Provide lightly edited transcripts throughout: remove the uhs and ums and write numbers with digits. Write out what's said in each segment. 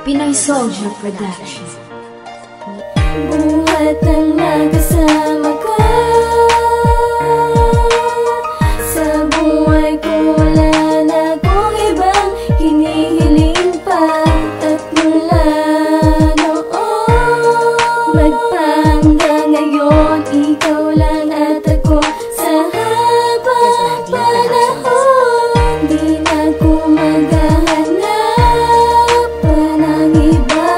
Pinoy Soldier Production. Buhat ng magkasama ka sa buhay ko, wala na akong ibang hinihiling pa. At mula noon magpahanggang ngayon, ikaw lang at ako sa habang panahon. Di na ko maghahanap pa ng iba,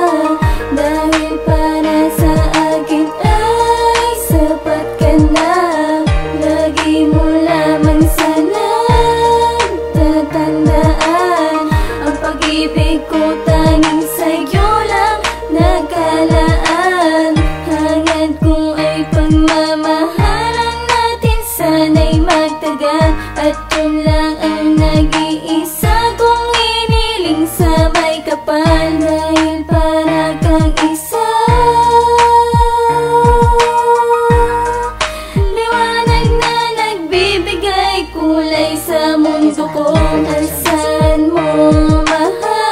dahil para sa akin ay sapat ka na. Lagi mo lamang sanang tatandaan, ang pag-ibig ko tanging sa'yo lang nakalaan. Hangad ko ay pagmamahalan natin, sana'y magtagal. At yun lang ang nag-iisa kong iniling, sabay kapal, dahil para kang isa. Liwanag na nagbibigay kulay sa mundo ko. Asan mo, mahal?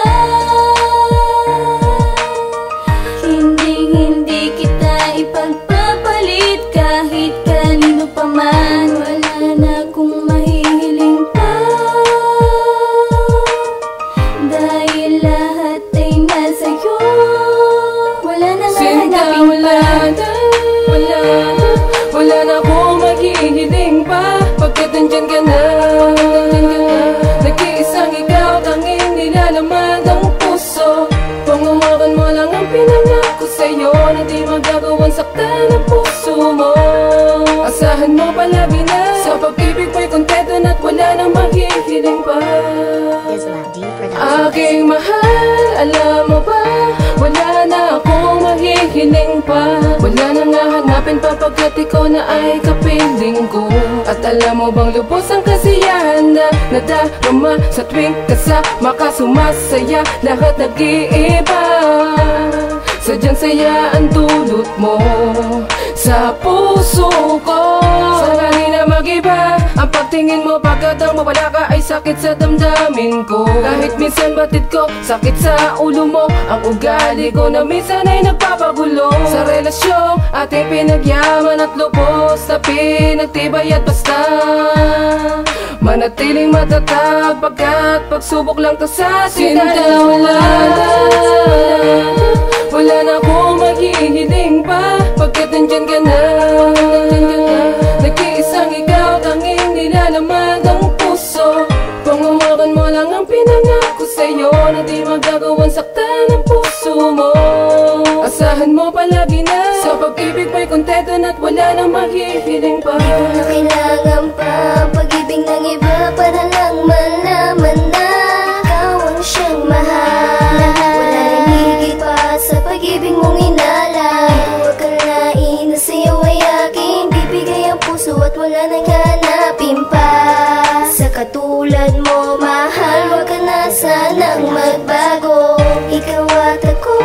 Hindi kita ipagpapalit kahit kanino pa man. Wala na akong mahihiling pa, dahil lahat ay nasa'yo. Wala na nga hanapin pa. Wala na akong maghihiling pa, pagkat nandyan ka na. Nag-iisang ikaw, tanging nilalaman ang puso. Panguwakan mo lang ang pinangako sa'yo, na di magagawang saktan ang puso mo. Asahan mo palagi na, sa pag-ibig mo'y kontento na't wala nang maghihiling pa. Aking mahal, alam mo ba, wala na akong maghihiling pa. Wala na nga hanapin pa, pagkat ikaw na ay kapiling ko. At alam mo bang lubos ang kasiyahan na nadarama sa tuwing kasama ka, sumasaya, lahat nag-iiba. Sadyang saya ang dulot mo sa puso ko. Sana'y na mag-iba ang pagtingin mo, pagkat ang mawala ka ay sakit sa damdamin ko. Kahit minsan batid ko, sakit sa ulo mo, ang ugali ko na minsan ay nagpapagulo. Sa relasyong ating pinagyaman at lubos na pinagtibay, at basta manatiling matatag, pagkat pagsubok lang to sa sinta. Wala na akong maghihiling pa, pagkat nandyan ka na. Nag-iisang ikaw, tanging nilalaman ang puso. Panguwakan mo lang ang pinangako sa'yo, na di magagawang saktan ang puso mo. Asahan mo palagi na, sa pag-ibig mo'y kontento na't wala nang maghihiling pa. Di ko na kailangan pa pag-ibig ng iba, para lang malaman na ikaw ang siyang mahal. Wala rin higit pa sa pag-ibig mong inalay. Huwag kang lain na sa'yo ay aking bibigay ang puso, at wala nang hanapin pa. Sa katulad mo, mahal, huwag ka na sanang magbago. Ikaw at ako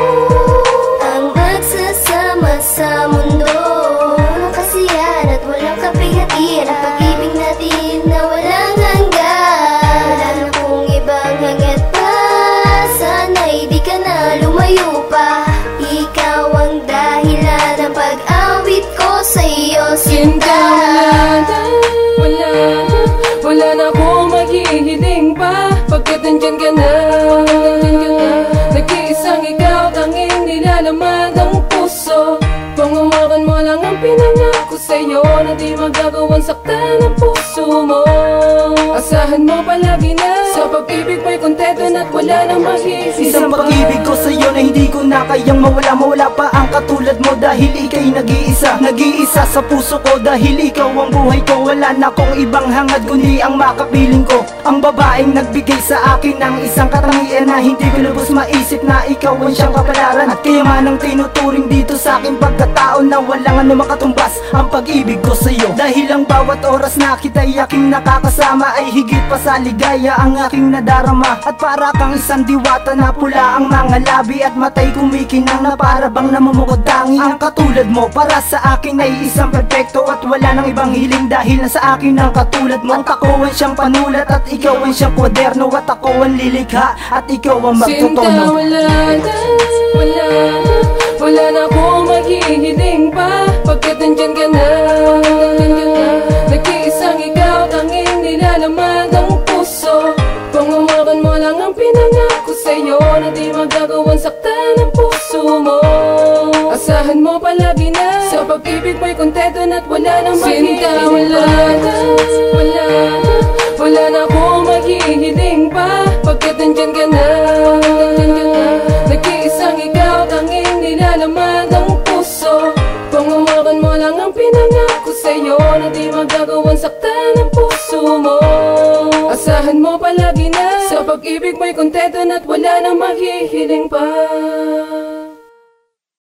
ang magsasama sa mundo. Walang kasiyahan at walang kapihatian, ang pag-ibig natin na walang hanggan. Wala na kong ibang hangad pa, sana'y di ka na lumayo pa. Ikaw ang dahilan ng pag-awit ko sa'yo, sinta. Wala na akong maghihiling pa, pagkat nandyan ka na. Nag-iisang ikaw, tanging nilalaman ang puso. Panguwakan mo lang ang pinangako sa'yo, na di magagawang saktan ang puso mo. Asahan mo palagi na, sa pag-ibig mo'y kontento na't wala nang maghihiling. Isang pag-ibig ko sa'yo na hindi ko na kayang mawala. Mawala pa ang katulad mo, dahil ika'y nag-iisa. Nag-iisa sa puso ko, dahil ikaw ang buhay ko. Wala na akong ibang hangad kundi ang makapiling ko. Ang babaeng nagbigay sa akin ng isang katangian na hindi ko lubos maisip na ikaw ang siyang kapalaran. At kaya man ang tinuturing dito sa aking pagkatao, na walang ano makatumbas ang pag-ibig ko sa'yo. Dahil ang bawat oras na kita'y aking nakakasama ay higit pa sa ligaya. Ang aking nadarama. At para kang isang diwata na pula ang mga labi at matay kumikinang na para bang namumukod tangi. Ang katulad mo para sa akin ay isang perfecto at wala nang ibang hiling dahil nasa akin ang katulad mo. At ako ang siyang panulat at ikaw ang siyang kwaderno, at ako ang lilikha at ikaw ang magtutono. Sinta, wala na akong maghihiling pa pagkat nandyan ka na. Nag-iisang ikaw, tanging nilalaman ng puso. Panghawakan mo lang ang pinangako sa'yo na di magagawang saktan ang puso mo. Asahan mo palagi na sa pag-ibig mo'y kontento na't wala nang maghihiling. Sinta, wala na akong maghihiling pa pagkat nandyan ka na. Nag-iisang ikaw, tanging nilalaman ng puso. Panghawakan mo lang ang pinangako sa'yo na di magagawang saktan ang puso mo. Asahan mo palagi na sa pag-ibig mo'y kontento na't wala nang maghihiling pa.